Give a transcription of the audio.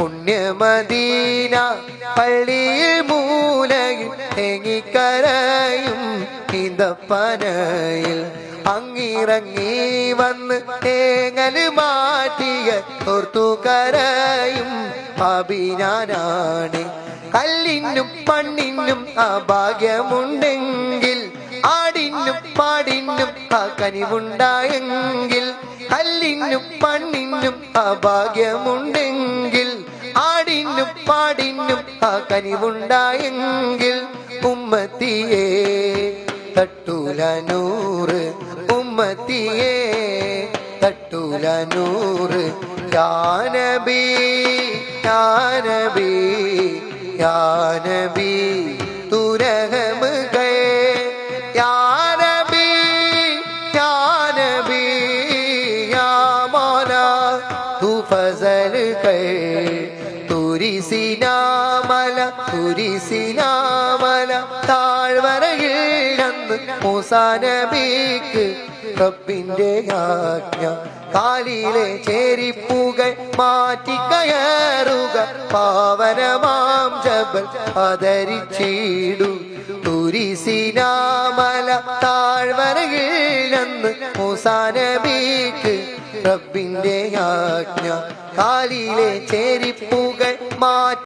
പുണ്യമദീന പള്ളിയിൽ മൂലയിൽ തേങ്ങിക്കരയും ഈന്തപ്പനയിൽ അങ്ങിറങ്ങി വന്ന് തേങ്ങല് മാറ്റിയ ഓർത്തുകരയും അഭിനാനാണ്. കല്ലിനും മണ്ണിനും അഭാഗ്യമുണ്ടെങ്കിൽ ആടിനും പാടിനും ആ കനിവുണ്ടായെങ്കിൽ, കല്ലിനും മണ്ണിനും അഭാഗ്യമുണ്ടെങ്കിൽ ആടിനും പാടിനും ആ കനിവുണ്ടായെങ്കിൽ, ഉമ്മത്തിയെ തട്ടൂല നൂറ്, ഉമ്മത്തിയെ തട്ടൂല നൂറ്. യാ നബി യാ നബി യാ നബി തൂ रहम गए, या नबी या नबी या मौला तू फजल कर. തുരിസിനാമല താഴ്വരയിൽ അന്ന് മൂസാ നബിക്ക് റബ്ബിന്റെ ആജ്ഞ. കാലിലെ ചെരിപ്പുകൾ മാറ്റിക്കയറുക, പാവനമാം ജബൽ ആദരിച്ചിടു. തുരിസിനാമല താഴ്വരയിൽ അന്ന് മൂസാ നബിക്ക് റബ്ബിന്റെ ആജ്ഞ. കാലിലെ ചെരിപ്പുകൾ മാറ്റി